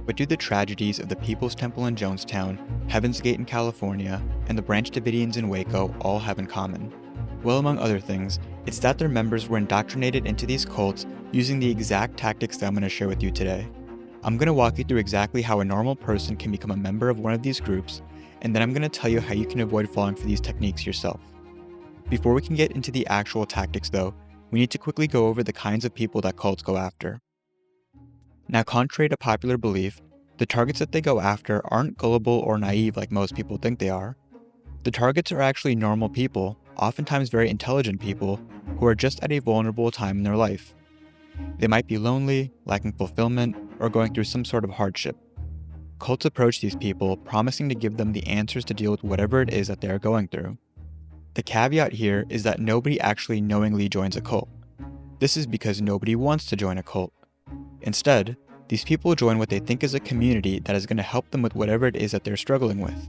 but do the tragedies of the People's Temple in Jonestown, Heaven's Gate in California, and the Branch Davidians in Waco all have in common? Well, among other things, it's that their members were indoctrinated into these cults using the exact tactics that I'm going to share with you today. I'm going to walk you through exactly how a normal person can become a member of one of these groups, and then I'm going to tell you how you can avoid falling for these techniques yourself. Before we can get into the actual tactics though, we need to quickly go over the kinds of people that cults go after. Now, contrary to popular belief, the targets that they go after aren't gullible or naive like most people think they are. The targets are actually normal people, oftentimes very intelligent people, who are just at a vulnerable time in their life. They might be lonely, lacking fulfillment, or going through some sort of hardship. Cults approach these people, promising to give them the answers to deal with whatever it is that they are going through. The caveat here is that nobody actually knowingly joins a cult. This is because nobody wants to join a cult. Instead, these people join what they think is a community that is going to help them with whatever it is that they're struggling with.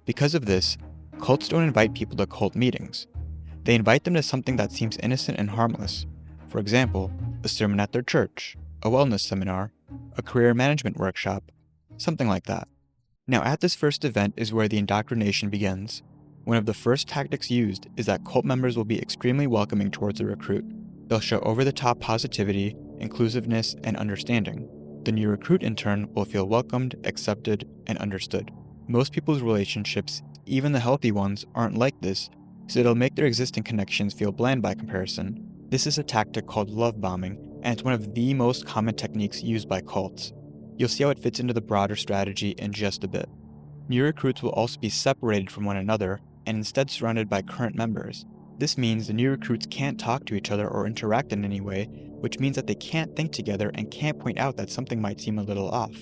Because of this, cults don't invite people to cult meetings. They invite them to something that seems innocent and harmless. For example, a sermon at their church, a wellness seminar, a career management workshop, something like that. Now, at this first event is where the indoctrination begins. One of the first tactics used is that cult members will be extremely welcoming towards a recruit. They'll show over-the-top positivity, inclusiveness, and understanding. The new recruit, in turn, will feel welcomed, accepted, and understood. Most people's relationships, even the healthy ones, aren't like this, so it'll make their existing connections feel bland by comparison. This is a tactic called love bombing, and it's one of the most common techniques used by cults. You'll see how it fits into the broader strategy in just a bit. New recruits will also be separated from one another, and instead surrounded by current members. This means the new recruits can't talk to each other or interact in any way, which means that they can't think together and can't point out that something might seem a little off.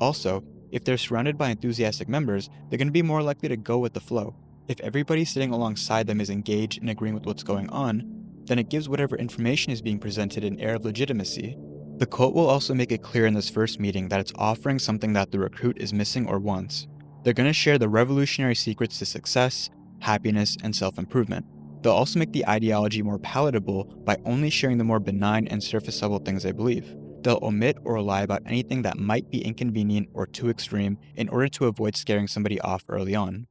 Also, if they're surrounded by enthusiastic members, they're going to be more likely to go with the flow. If everybody sitting alongside them is engaged and agreeing with what's going on, then it gives whatever information is being presented an air of legitimacy. The cult will also make it clear in this first meeting that it's offering something that the recruit is missing or wants. They're going to share the revolutionary secrets to success, happiness, and self-improvement. They'll also make the ideology more palatable by only sharing the more benign and surface-level things they believe. They'll omit or lie about anything that might be inconvenient or too extreme in order to avoid scaring somebody off early on.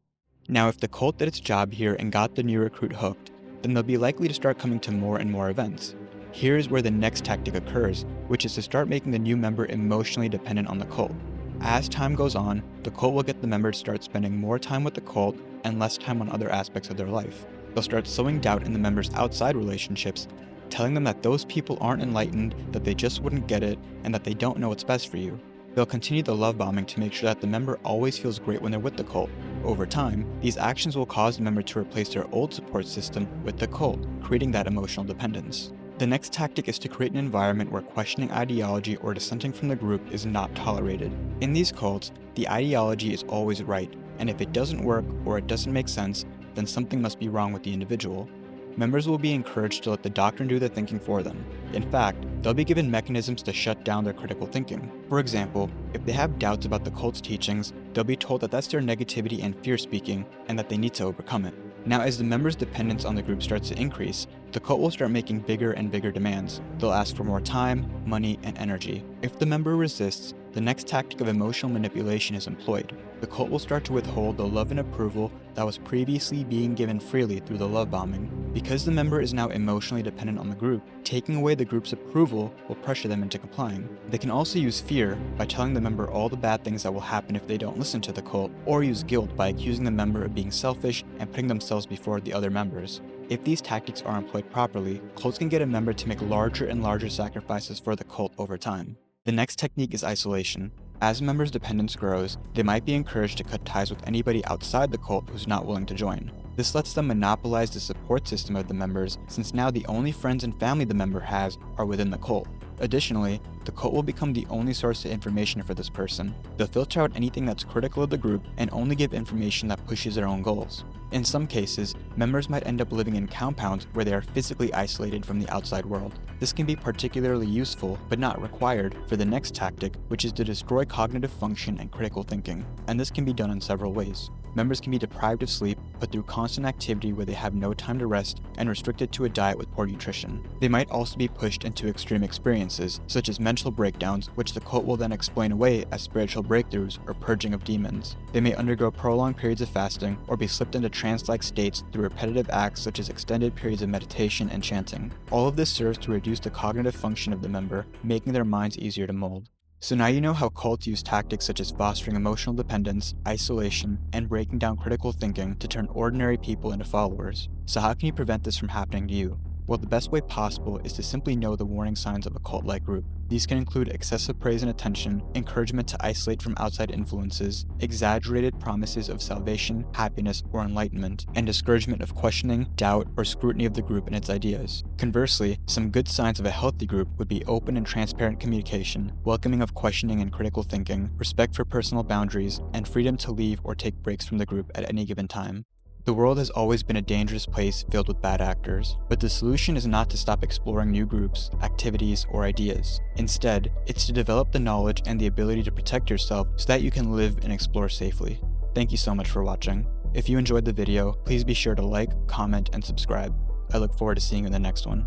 Now, if the cult did its job here and got the new recruit hooked, then they'll be likely to start coming to more and more events. Here is where the next tactic occurs, which is to start making the new member emotionally dependent on the cult. As time goes on, the cult will get the member to start spending more time with the cult and less time on other aspects of their life. They'll start sowing doubt in the members' outside relationships, telling them that those people aren't enlightened, that they just wouldn't get it, and that they don't know what's best for you. They'll continue the love bombing to make sure that the member always feels great when they're with the cult. Over time, these actions will cause the member to replace their old support system with the cult, creating that emotional dependence. The next tactic is to create an environment where questioning ideology or dissenting from the group is not tolerated. In these cults, the ideology is always right, and if it doesn't work or it doesn't make sense, then something must be wrong with the individual. Members will be encouraged to let the doctrine do the thinking for them. In fact, they'll be given mechanisms to shut down their critical thinking. For example, if they have doubts about the cult's teachings, they'll be told that that's their negativity and fear speaking, and that they need to overcome it. Now, as the members' dependence on the group starts to increase, the cult will start making bigger and bigger demands. They'll ask for more time, money, and energy. If the member resists, the next tactic of emotional manipulation is employed. The cult will start to withhold the love and approval that was previously being given freely through the love bombing. Because the member is now emotionally dependent on the group, taking away the group's approval will pressure them into complying. They can also use fear by telling the member all the bad things that will happen if they don't listen to the cult, or use guilt by accusing the member of being selfish and putting themselves before the other members. If these tactics are employed properly, cults can get a member to make larger and larger sacrifices for the cult over time. The next technique is isolation. As a member's dependence grows, they might be encouraged to cut ties with anybody outside the cult who's not willing to join. This lets them monopolize the support system of the members, since now the only friends and family the member has are within the cult. Additionally, the cult will become the only source of information for this person. They'll filter out anything that's critical of the group and only give information that pushes their own goals. In some cases, members might end up living in compounds where they are physically isolated from the outside world. This can be particularly useful, but not required, for the next tactic, which is to destroy cognitive function and critical thinking, and this can be done in several ways. Members can be deprived of sleep, put through constant activity where they have no time to rest, and restricted to a diet with poor nutrition. They might also be pushed into extreme experiences, such as mental breakdowns, which the cult will then explain away as spiritual breakthroughs or purging of demons. They may undergo prolonged periods of fasting, or be slipped into trance-like states through repetitive acts such as extended periods of meditation and chanting. All of this serves to reduce the cognitive function of the member, making their minds easier to mold. So now you know how cults use tactics such as fostering emotional dependence, isolation, and breaking down critical thinking to turn ordinary people into followers. So how can you prevent this from happening to you? Well, the best way possible is to simply know the warning signs of a cult-like group. These can include excessive praise and attention, encouragement to isolate from outside influences, exaggerated promises of salvation, happiness, or enlightenment, and discouragement of questioning, doubt, or scrutiny of the group and its ideas. Conversely, some good signs of a healthy group would be open and transparent communication, welcoming of questioning and critical thinking, respect for personal boundaries, and freedom to leave or take breaks from the group at any given time. The world has always been a dangerous place filled with bad actors, but the solution is not to stop exploring new groups, activities, or ideas. Instead, it's to develop the knowledge and the ability to protect yourself so that you can live and explore safely. Thank you so much for watching. If you enjoyed the video, please be sure to like, comment, and subscribe. I look forward to seeing you in the next one.